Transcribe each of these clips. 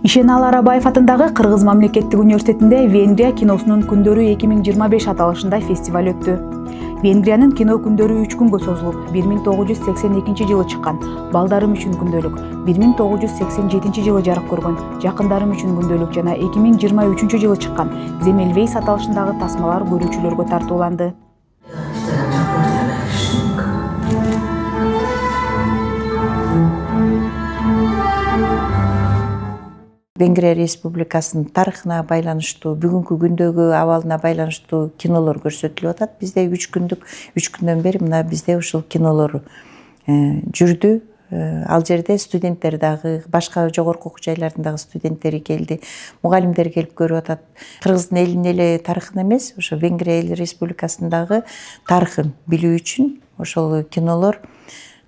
Ишеналы Арабаев атындагы Кыргыз мамлекеттик университетинде Венгрия киносунун күндөрү 2025 аталышында фестиваль өттү. Венгриянын кино күндөрү 3 күнгө созулуп, 1982 жылы чыккан Балдарым үчүн күндөлүк, 1987 жылы жарык көргөн Жакындарым үчүн күндөлүк жана 2023 жылы чыккан Земельвейс аталышындагы тасмалар көрүүчүлөргө тартууланды. Венгрия Республикасынын тарыхына байланыштуу, бүгүнкү күндөгү абалына байланыштуу кинолор көрсөтүлүп атат. Бизде 3 күндөн бери мына бизде ушул кинолор жүрдү. Ал жерде студенттер дагы, башка жогорку окуу жайлардын дагы студенттери келди, мугалимдер келип көрүп атат. Кыргыздын элинин эле тарыхын эмес, ошо Венгрия Республикасындагы тарыхын билүү үчүн ошол кинолор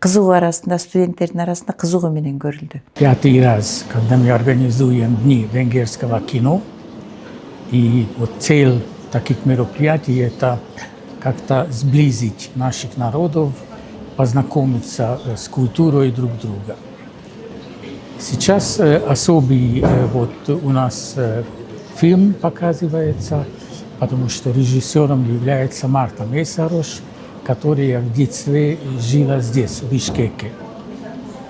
кызыгуу арасында, студенттердин арасында кызыгуу менен көрүлдү. Пятый раз, когда мы организуем Дни венгерского кино, и вот цель таких мероприятий – это как-то сблизить наших народов, познакомиться с культурой друг друга. Сейчас особый вот у нас фильм показывается, потому что режиссером является Марта Месарош, которая в детстве жила здесь, в Бишкеке.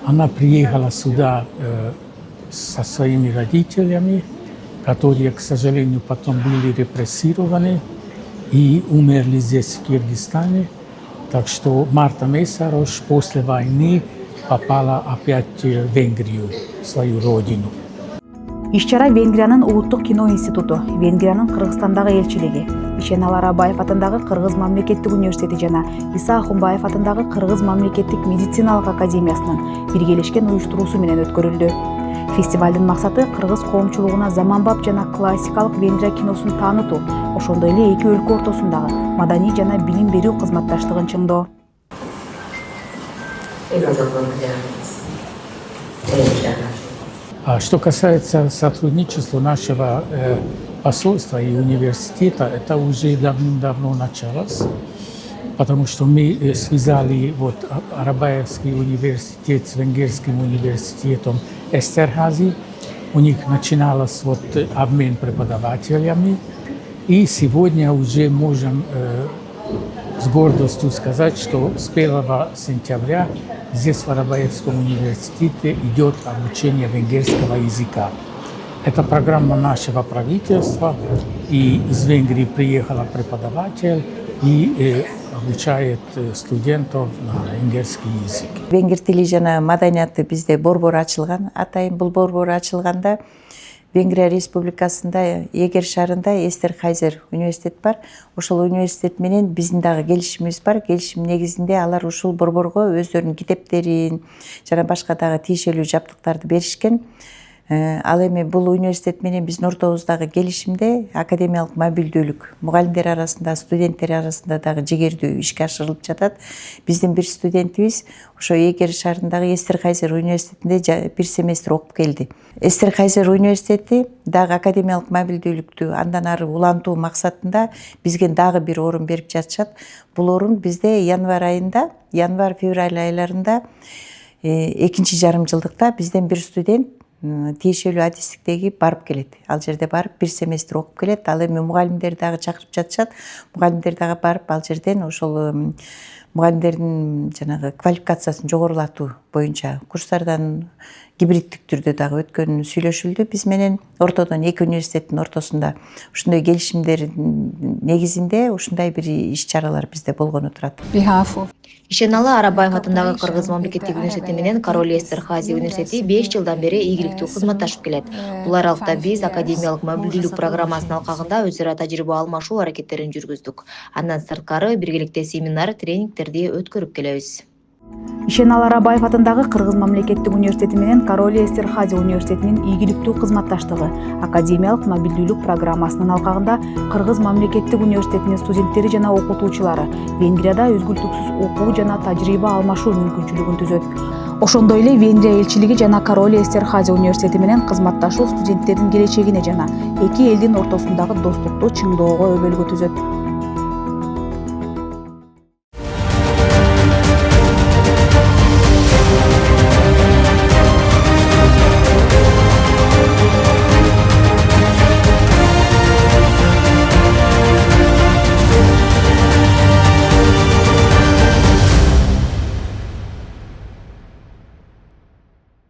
Она приехала сюда со своими родителями, которые, к сожалению, потом были репрессированы и умерли здесь, в Киргизстане. Так что Марта Месарош после войны попала опять в Венгрию, в свою родину. Иш-чара Венгриянын улуттук кино институту, Венгриянын Кыргызстандагы элчилиги, Ишеналы Арабаев атындагы Кыргыз мамлекеттик университети жана Иса Ахунбаев атындагы Кыргыз мамлекеттик медициналык академиясынын биргелешкен уюштуруусу менен өткөрүлдү. Фестивалдын максаты кыргыз коомчулугуна заманбап жана классикалык Венгрия киносун таанытуу, ошондой эле эки өлкө ортосундагы маданий жана билим берүү кызматташтыгын чыңдоо. Что касается сотрудничества нашего посольства и университета, это уже давным-давно началось, потому что мы связали вот Арабаевский университет с Венгерским университетом Эстерхази. У них начиналось вот обмен преподавателями, и сегодня уже можем с гордостью сказать, что с 1 сентября здесь в Арабаевском университете идет обучение венгерского языка. Это программа нашего правительства, и из Венгрии приехал преподаватель и обучает студентов на венгерский язык. Венгер тили жана маданияты бизде борбор ачылган. Атайын бул борбор ачылганда Венгрия Республикасында Эгер шаарында Эстерхайзер университет бар. Ошол университет менен биздин дагы келишимибиз бар. Келишим негизинде алар ушул борборго өздөрүнүн китептерин жана башка дагы тиешелүү жабдыктарды беришкен. Ал эми бул университет менен биздин ортобуздагы келишимде академиялык мобилдүүлүк, мугалимдер арасында, студенттер арасында дагы жигердүү ишке ашырылып жатат. Биздин бир студентибиз ошо Эгер шаарындагы Эстерхайзер университетинде бир семестр окуп келди. Эстерхайзер университети дагы академиялык мобилдүүлүктү андан ары улантуу максатында бизге дагы бир орун берип жатышат. Бул орун бизде январь-февраль айларында экинчи жарым жылдыкта бизден бир студент тиешелүү адистиктеги барып келет. Ал жерде барып бир семестр окуп келет. Ал эми мугалимдер дагы чакырып жатышат. Мугалимдер дагы барып ал жерден ошол мугалимдердин жанагы квалификациясын жогорулатуу боюнча курстардан гибриддик түрдө дагы өткөнү сүйлөшүлдү. Биз менен ортодон эки университеттин ортосунда ушундай келишимдердин негизинде ушундай бир иш-чаралар бизде болгону турат. Ишеналы Арабаев атындагы Кыргыз мамлекеттик университети менен Король Эстерхази университети 5 жылдан бери ийгиликтүү кызматташып келет. Бул аралыкта биз академиялык мобилдүүлүк программасынын алкагында өз ара тажрыйба алмашуу аракеттерин жүргүздүк. Андан сырткары биргеликте семинар, тренингтерди өткөрүп келебиз. Ишеналы Арабаев атындагы Кыргыз мамлекеттик университети менен Король Эстерхази университетинин ийгиликтүү кызматташтыгы академиялык мобилдүүлүк программасынын алкагында Кыргыз мамлекеттик университетинин студенттери жана окутуучулары Венгрияда үзгүлтүксүз окуу жана тажрыйба алмашуу мүмкүнчүлүгүн түзөт. Ошондой эле Венгрия элчилиги жана Король Эстерхази университети менен кызматташуу студенттердин келечегине жана эки элдин ортосундагы достукту чыңдоого өбөлгө түзөт.